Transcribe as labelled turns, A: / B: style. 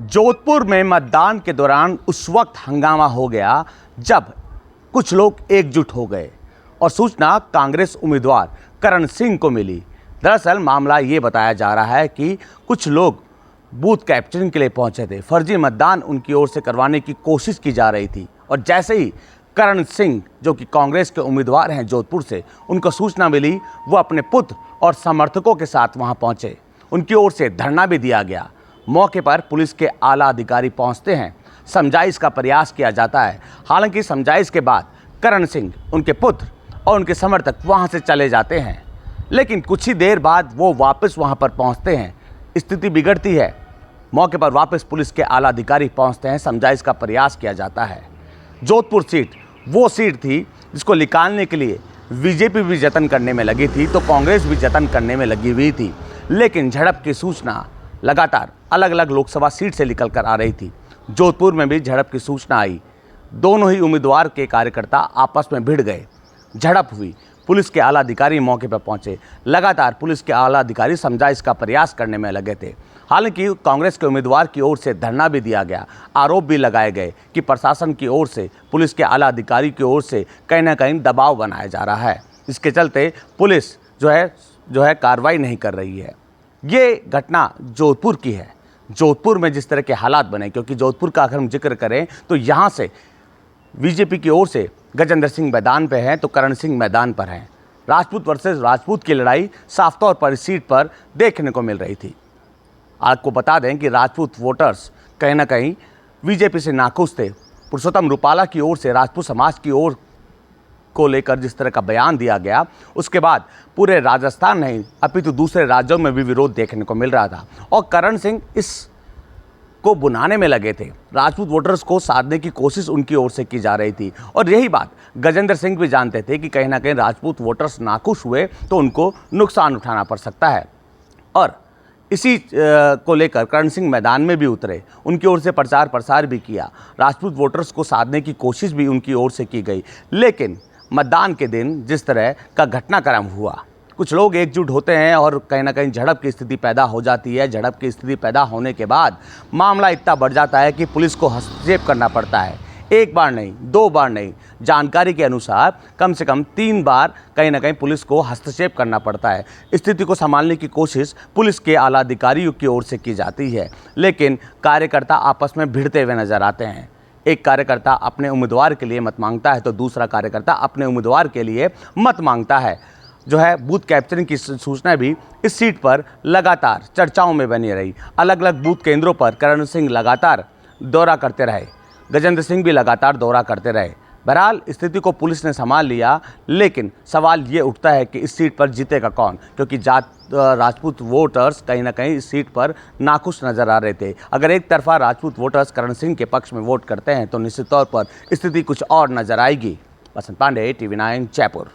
A: जोधपुर में मतदान के दौरान उस वक्त हंगामा हो गया जब कुछ लोग एकजुट हो गए और सूचना कांग्रेस उम्मीदवार करण सिंह को मिली। दरअसल मामला ये बताया जा रहा है कि कुछ लोग बूथ कैप्चरिंग के लिए पहुंचे थे। फर्जी मतदान उनकी ओर से करवाने की कोशिश की जा रही थी और जैसे ही करण सिंह जो कि कांग्रेस के उम्मीदवार हैं जोधपुर से, उनको सूचना मिली, वो अपने पुत्र और समर्थकों के साथ वहां पहुंचे। उनकी ओर से धरना भी दिया गया। मौके पर पुलिस के आला अधिकारी पहुंचते हैं, समझाइश का प्रयास किया जाता है। हालांकि समझाइश के बाद करण सिंह, उनके पुत्र और उनके समर्थक वहां से चले जाते हैं, लेकिन कुछ ही देर बाद वो वापस वहां पर पहुंचते हैं। स्थिति बिगड़ती है। मौके पर वापस पुलिस के आला अधिकारी पहुंचते हैं, समझाइश का प्रयास किया जाता है। जोधपुर सीट वो सीट थी जिसको निकालने के लिए बीजेपी भी जतन करने में लगी थी, तो कांग्रेस भी जतन करने में लगी हुई थी, लेकिन झड़प की सूचना लगातार अलग अलग लोकसभा सीट से निकल कर आ रही थी। जोधपुर में भी झड़प की सूचना आई। दोनों ही उम्मीदवार के कार्यकर्ता आपस में भिड़ गए, झड़प हुई। पुलिस के आला अधिकारी मौके पर पहुंचे। लगातार पुलिस के आला अधिकारी समझाइश का प्रयास करने में लगे थे। हालांकि कांग्रेस के उम्मीदवार की ओर से धरना भी दिया गया, आरोप भी लगाए गए कि प्रशासन की ओर से, पुलिस के आला अधिकारी की ओर से कहीं ना कहीं दबाव बनाया जा रहा है। इसके चलते पुलिस जो है कार्रवाई नहीं कर रही है। ये घटना जोधपुर की है। जोधपुर में जिस तरह के हालात बने, क्योंकि जोधपुर का अगर हम जिक्र करें तो यहाँ से बीजेपी की ओर से गजेंद्र सिंह मैदान पे हैं तो करण सिंह मैदान पर हैं। राजपूत वर्सेस राजपूत की लड़ाई साफ तौर पर इस सीट पर देखने को मिल रही थी। आपको बता दें कि राजपूत वोटर्स कहीं ना कहीं बीजेपी से नाखुश थे। पुरुषोत्तम रूपाला की ओर से राजपूत समाज की ओर को लेकर जिस तरह का बयान दिया गया, उसके बाद पूरे राजस्थान नहीं अपितु दूसरे राज्यों में भी विरोध देखने को मिल रहा था और करण सिंह इस को बुनाने में लगे थे। राजपूत वोटर्स को साधने की कोशिश उनकी ओर से की जा रही थी और यही बात गजेंद्र सिंह भी जानते थे कि कहीं ना कहीं राजपूत वोटर्स नाखुश हुए तो उनको नुकसान उठाना पड़ सकता है। और इसी को लेकर करण सिंह मैदान में भी उतरे, उनकी ओर से प्रचार प्रसार भी किया। राजपूत वोटर्स को साधने की कोशिश भी उनकी ओर से की गई, लेकिन मतदान के दिन जिस तरह का घटनाक्रम हुआ, कुछ लोग एकजुट होते हैं और कहीं ना कहीं झड़प की स्थिति पैदा हो जाती है। झड़प की स्थिति पैदा होने के बाद मामला इतना बढ़ जाता है कि पुलिस को हस्तक्षेप करना पड़ता है। एक बार नहीं, दो बार नहीं, जानकारी के अनुसार कम से कम 3 बार कहीं ना कहीं पुलिस को हस्तक्षेप करना पड़ता है। स्थिति को संभालने की कोशिश पुलिस के आला अधिकारियों की ओर से की जाती है, लेकिन कार्यकर्ता आपस में भिड़ते हुए नजर आते हैं। एक कार्यकर्ता अपने उम्मीदवार के लिए मत मांगता है तो दूसरा कार्यकर्ता अपने उम्मीदवार के लिए मत मांगता है। जो है बूथ कैप्चरिंग की सूचना भी इस सीट पर लगातार चर्चाओं में बनी रही। अलग अलग बूथ केंद्रों पर करण सिंह लगातार दौरा करते रहे, गजेंद्र सिंह भी लगातार दौरा करते रहे। बहरहाल स्थिति को पुलिस ने संभाल लिया, लेकिन सवाल ये उठता है कि इस सीट पर जीतेगा कौन, क्योंकि राजपूत वोटर्स कहीं ना कहीं इस सीट पर नाखुश नजर आ रहे थे। अगर एक तरफा राजपूत वोटर्स करण सिंह के पक्ष में वोट करते हैं तो निश्चित तौर पर स्थिति कुछ और नजर आएगी। बसंत पांडे, TV9 जयपुर।